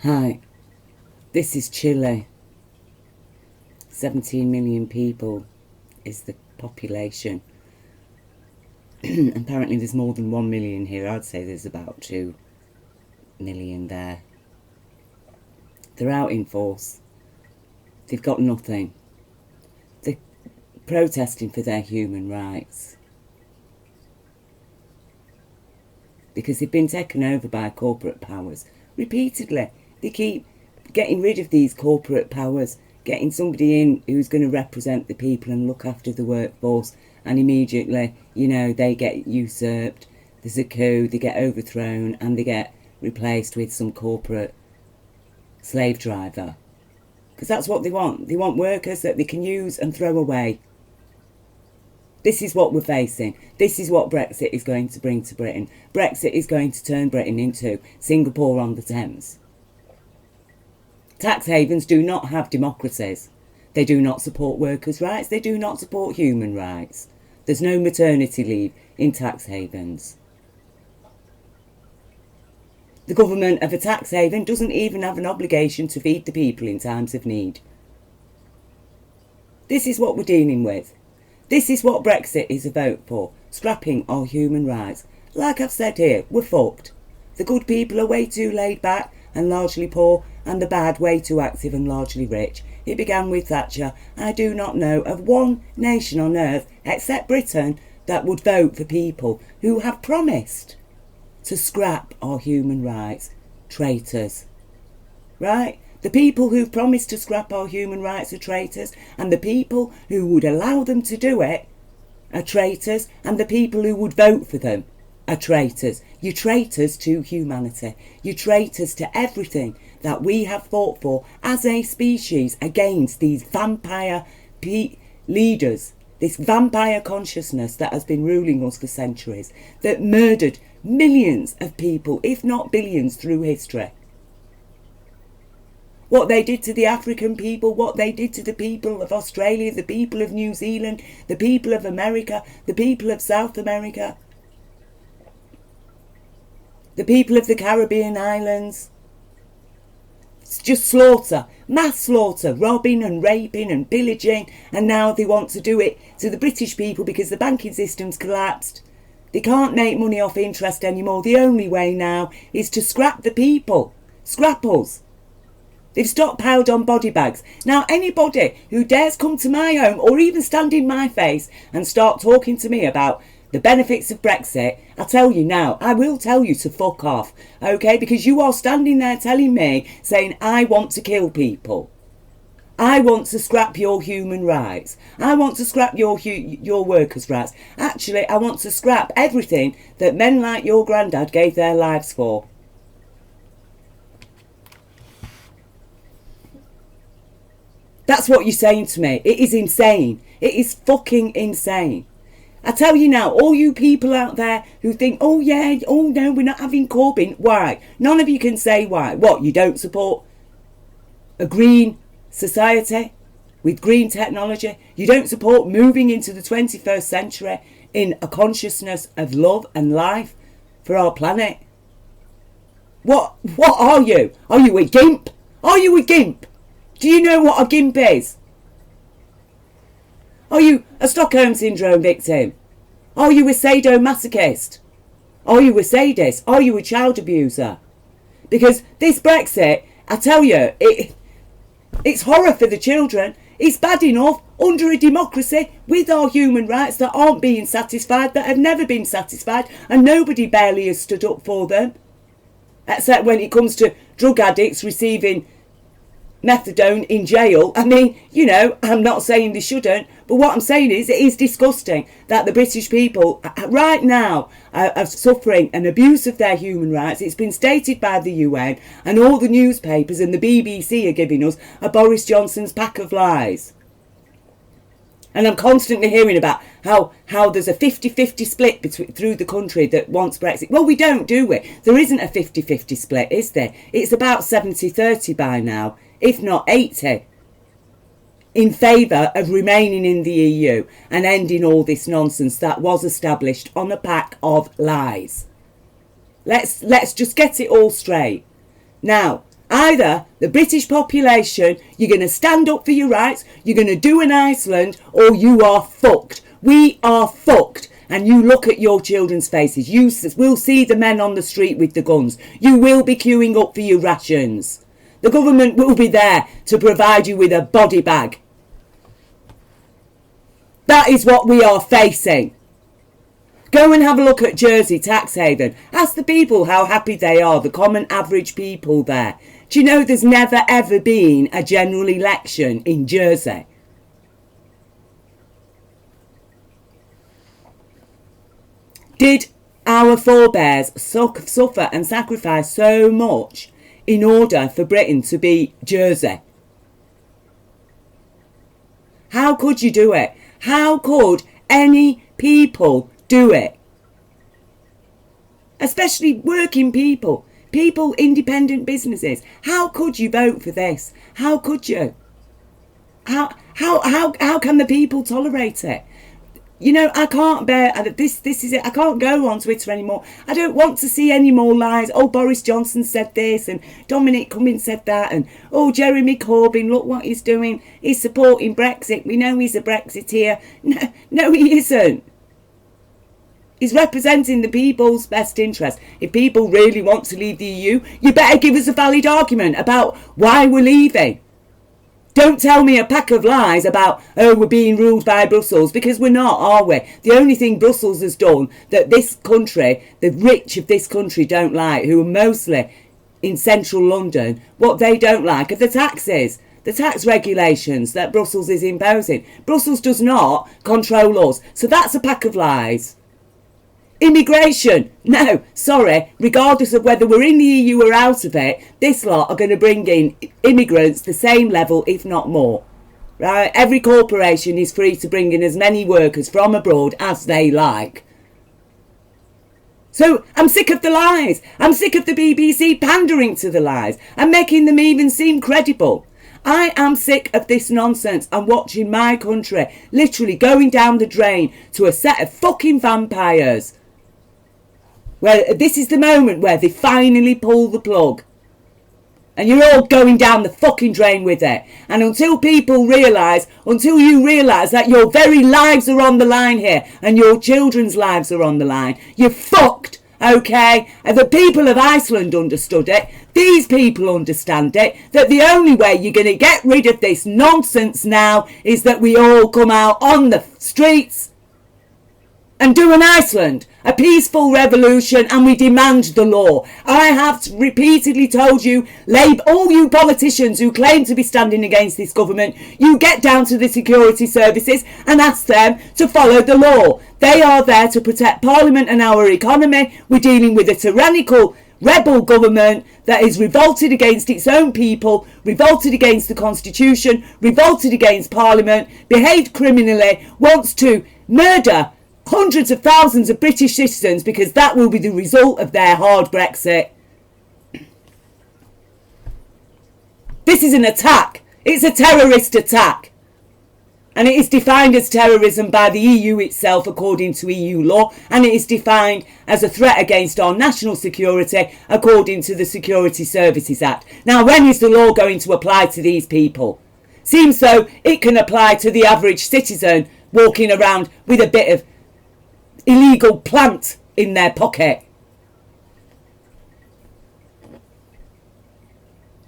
Hi, this is Chile. 17 million people is the population. Apparently there's more than 1 million here. I'd say there's about 2 million there. They're out in force. They've got nothing. They're protesting for their human rights. Because they've been taken over by corporate powers repeatedly. They keep getting rid of these corporate powers, getting somebody in who's going to represent the people and look after the workforce, and immediately, they get usurped. There's a coup, they get overthrown, and they get replaced with some corporate slave driver. Because that's what they want. They want workers that they can use and throw away. This is what we're facing. This is what Brexit is going to bring to Britain. Brexit is going to turn Britain into Singapore on the Thames. Tax havens do not have democracies. They do not support workers' rights. They do not support human rights. There's no maternity leave in tax havens. The government of a tax haven doesn't even have an obligation to feed the people in times of need. This is what we're dealing with. This is what Brexit is a vote for. Scrapping our human rights. Like I've said here, we're fucked. The good people are way too laid back and largely poor, and the bad way too active and largely rich. It began with Thatcher. I do not know of one nation on earth, except Britain, that would vote for people who have promised to scrap our human rights. Traitors. Right? The people who've promised to scrap our human rights are traitors, and the people who would allow them to do it are traitors, and the people who would vote for them are traitors. You're traitors to humanity. You're traitors to everything that we have fought for as a species against these vampire leaders, this vampire consciousness that has been ruling us for centuries, that murdered millions of people, if not billions, through history. What they did to the African people, what they did to the people of Australia, the people of New Zealand, the people of America, the people of South America, the people of the Caribbean islands. It's just slaughter, mass slaughter, robbing and raping and pillaging, and now they want to do it to the British people because the banking system's collapsed. They can't make money off interest anymore. The only way now is to scrap the people. Scrap us. They've stockpiled on body bags. Now anybody who dares come to my home or even stand in my face and start talking to me about the benefits of Brexit, I tell you now, I will tell you to fuck off, okay? Because you are standing there telling me, saying I want to kill people. I want to scrap your human rights. I want to scrap your workers' rights. Actually, I want to scrap everything that men like your granddad gave their lives for. That's what you're saying to me. It is insane. It is fucking insane. I tell you now, all you people out there who think, oh yeah, oh no, we're not having Corbyn. Why? None of you can say why. What, you don't support a green society with green technology? You don't support moving into the 21st century in a consciousness of love and life for our planet? What are you? Are you a gimp? Are you a gimp? Do you know what a gimp is? Are you a Stockholm Syndrome victim? Are you a sadomasochist? Are you a sadist? Are you a child abuser? Because this Brexit, I tell you, it's horror for the children. It's bad enough under a democracy with our human rights that aren't being satisfied, that have never been satisfied, and nobody barely has stood up for them. Except when it comes to drug addicts receiving methadone in jail. I mean, I'm not saying they shouldn't, but what I'm saying is it is disgusting that the British people right now are suffering an abuse of their human rights. It's been stated by the UN, and all the newspapers and the BBC are giving us a Boris Johnson's pack of lies. And I'm constantly hearing about how there's a 50-50 split through the country that wants Brexit. Well, we don't, do we? There isn't a 50-50 split, is there? It's about 70-30 by now, if not 80, in favour of remaining in the EU and ending all this nonsense that was established on a pack of lies. Let's just get it all straight. Now, Either the British population, you're going to stand up for your rights, you're going to do an Iceland, or you are fucked. We are fucked. And you look at your children's faces. You will see the men on the street with the guns. You will be queuing up for your rations. The government will be there to provide you with a body bag. That is what we are facing. Go and have a look at Jersey, tax haven. Ask the people how happy they are, the common average people there. Do you know there's never ever been a general election in Jersey? Did our forebears suffer and sacrifice so much in order for Britain to be Jersey? How could you do it? How could any people do it? Especially working people, independent businesses. How could you vote for this? How could you? How can the people tolerate it? You know, I can't bear this is it. I can't go on Twitter anymore. I don't want to see any more lies. Oh, Boris Johnson said this and Dominic Cummings said that, and oh, Jeremy Corbyn, look what he's doing. He's supporting Brexit. We know he's a Brexiteer. No, he isn't. He's representing the people's best interest. If people really want to leave the EU, you better give us a valid argument about why we're leaving. Don't tell me a pack of lies about, oh, we're being ruled by Brussels, because we're not, are we? The only thing Brussels has done that this country, the rich of this country don't like, who are mostly in central London, what they don't like are the taxes, the tax regulations that Brussels is imposing. Brussels does not control us, so that's a pack of lies. Immigration, no, sorry, regardless of whether we're in the EU or out of it, this lot are going to bring in immigrants the same level, if not more. Right? Every corporation is free to bring in as many workers from abroad as they like. So I'm sick of the lies. I'm sick of the BBC pandering to the lies and making them even seem credible. I am sick of this nonsense and watching my country literally going down the drain to a set of fucking vampires. Well, this is the moment where they finally pull the plug. And you're all going down the fucking drain with it. And until you realise that your very lives are on the line here, and your children's lives are on the line, you're fucked, okay? And the people of Iceland understood it. These people understand it. That the only way you're going to get rid of this nonsense now is that we all come out on the streets and do an Iceland, a peaceful revolution, and we demand the law. I have repeatedly told you, all you politicians who claim to be standing against this government, you get down to the security services and ask them to follow the law. They are there to protect Parliament and our economy. We're dealing with a tyrannical rebel government that is revolted against its own people, revolted against the Constitution, revolted against Parliament, behaved criminally, wants to murder hundreds of thousands of British citizens because that will be the result of their hard Brexit. This is an attack. It's a terrorist attack. And it is defined as terrorism by the EU itself according to EU law, and it is defined as a threat against our national security according to the Security Services Act. Now, when is the law going to apply to these people? Seems so it can apply to the average citizen walking around with a bit of illegal plant in their pocket.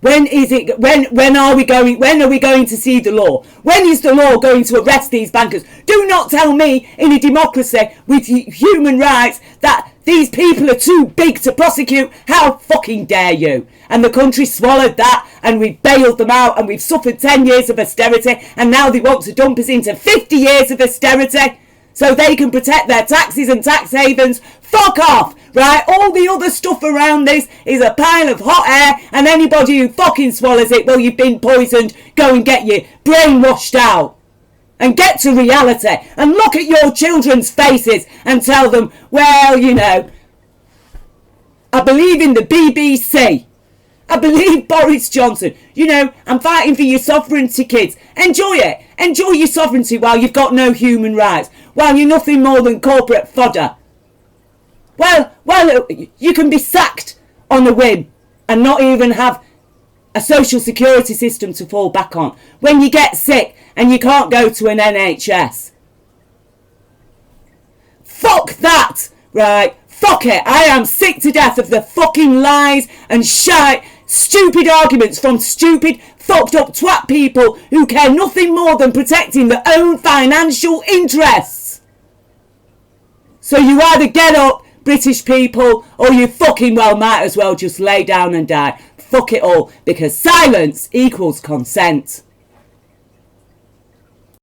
When are we going to see the law? When is the law going to arrest these bankers? Do not tell me in a democracy with human rights that these people are too big to prosecute. How fucking dare you? And the country swallowed that, and we've bailed them out, and we've suffered 10 years of austerity, and now they want to dump us into 50 years of austerity so they can protect their taxes and tax havens. Fuck off, right? All the other stuff around this is a pile of hot air, and anybody who fucking swallows it, well, you've been poisoned. Go and get your brain washed out and get to reality and look at your children's faces and tell them, well, you know, I believe in the BBC. I believe Boris Johnson. You know, I'm fighting for your sovereignty, kids. Enjoy it. Enjoy your sovereignty while you've got no human rights, while you're nothing more than corporate fodder. Well, you can be sacked on a whim and not even have a social security system to fall back on when you get sick and you can't go to an NHS. Fuck that, right? Fuck it. I am sick to death of the fucking lies and shite, stupid arguments from stupid, fucked up twat people who care nothing more than protecting their own financial interests. So you either get up, British people, or you fucking well might as well just lay down and die. Fuck it all, because silence equals consent.